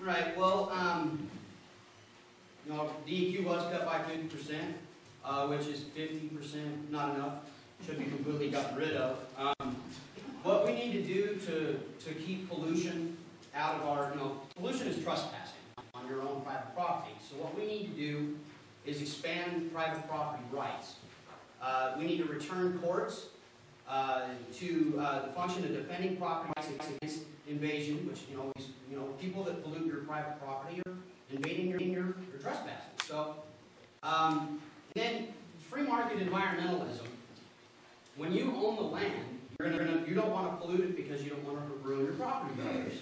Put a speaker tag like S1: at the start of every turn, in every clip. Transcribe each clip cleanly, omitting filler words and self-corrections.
S1: Right. Well, DEQ was cut by 50%, which is 50% not enough. Should be completely gotten rid of. What we need to do to keep pollution out of our, pollution is trespassing on your own private property. So what we need to do is expand private property rights. We need to return courts to the function of defending property rights against invasion, which people that pollute your private property are invading your trespassing. So then free market environmentalism. When you own the land, you don't want to pollute it because you don't want to ruin your property values.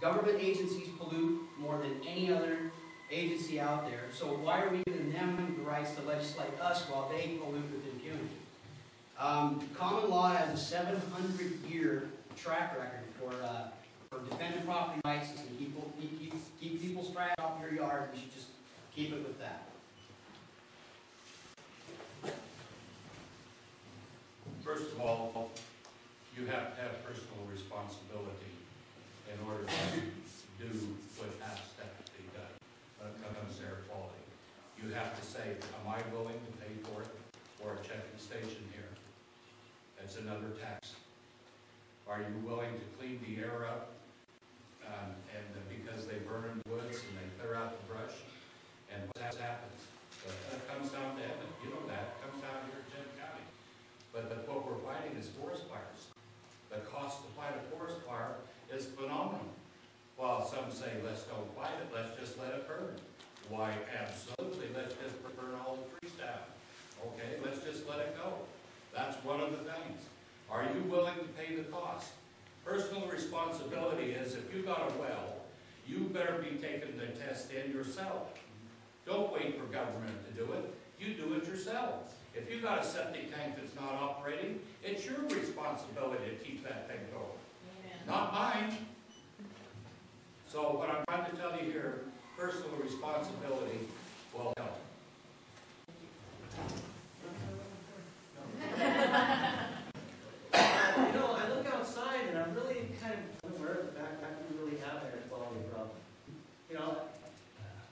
S1: Government agencies pollute more than any other agency out there. So why are we giving them the rights to legislate us while they pollute with impunity? Common law has a 700-year track record for defending property rights and keep people's trash off your yard. We should just keep it with that.
S2: First of all, you have to have personal responsibility in order to do what has to be done when it comes to air quality. You have to say, am I willing to pay for it or a checking station here? That's another tax. Are you willing to clean the air up because they burn woods and they clear out the brush? And what happens? It comes down to Emmett. You know that. It comes down here to Kent County. But what we're fighting is forest fires. The cost to fight a forest fire is phenomenal. While some say, let's don't fight it, let's just let it burn. Why, absolutely, let's just burn all the trees down. Okay, let's just let it go. That's one of the things. Are you willing to pay the cost? Personal responsibility is if you got a well, you better be taking the test in yourself. Don't wait for government to do it. You do it yourself. If you got a septic tank that's not operating, it's your responsibility to keep that thing going. Amen. Not mine. So what I'm trying to tell you here, personal responsibility will help.
S3: I look outside and I'm really kind of aware of the fact that we really have an air quality problem.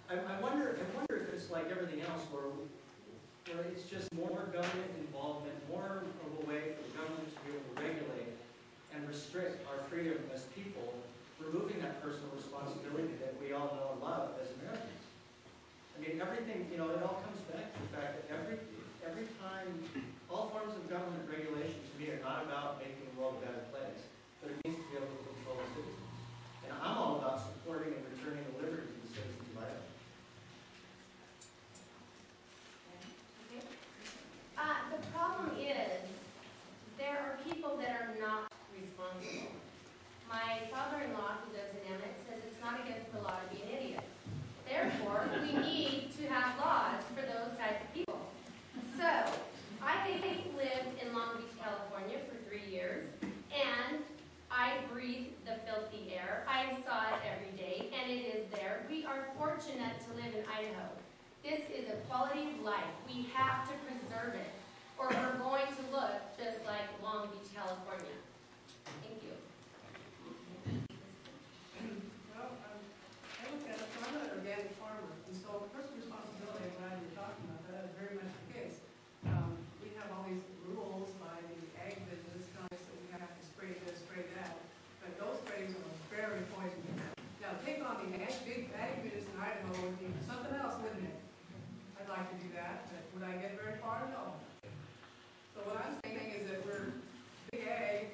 S3: I wonder if it's like everything else where it's just more government involvement, more of a way for the government to be able to regulate and restrict our freedom as people, removing that personal responsibility that we all know and love as Americans. I mean, everything, it all comes back to the fact that every time, all forms of government regulation to me are not about making the world a better place, but it needs to be able to control the citizens. And I'm all about supporting and returning the liberty to the citizens of Idaho.
S4: The problem is, there are people that are not responsible. My father-in-law, who lives in Emmett, says it's not against the law to be an idiot. Therefore, we need to have laws for those type of people. So, I lived in Long Beach, California for 3 years, and I breathe the filthy air. I saw it every day, and it is there. We are fortunate to live in Idaho. This is a quality of life. We have to preserve it, or we're going to look just like Long Beach, California. Thank you.
S5: Well, I look at it, I'm an organic farmer, and so personal responsibility, I'm glad you're talking about that, is very much the case. We have all these rules by the ag business guys that we have to spray this, spray that, but those sprays are very poisonous. Now, take on the big ag business in Idaho would be something else, wouldn't it? I'd like to do that, but would I get very far? No. So what I'm saying is that we're big ag,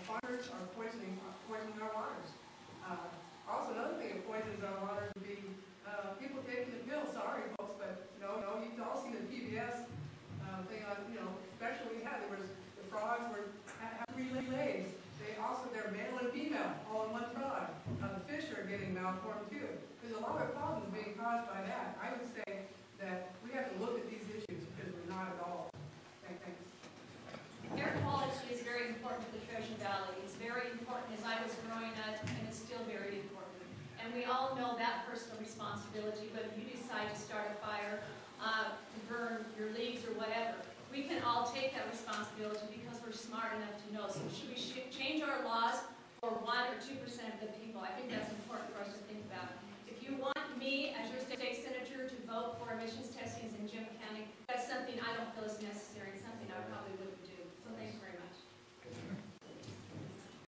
S5: farmers are poisoning our waters. Also, another thing that poisons our waters would be people taking the pill. Sorry, folks, but you've all seen the PBS thing on, especially there was the frogs have 3 legs. They're male and female, all in one frog. The fish are getting malformed too. There's a lot of problems being caused by that. I would say that we have to look at these issues because we're not at all. Thanks.
S6: Air quality is very important to the Treasure Valley. It's very important as I was growing up, and it's still very important. And we all know that personal responsibility, whether you decide to start a fire, to burn your leaves or whatever. We can all take that responsibility because we're smart enough to know. So should we change our laws for 1 or 2% of the people? I think that's important for us to vote for emissions testing as a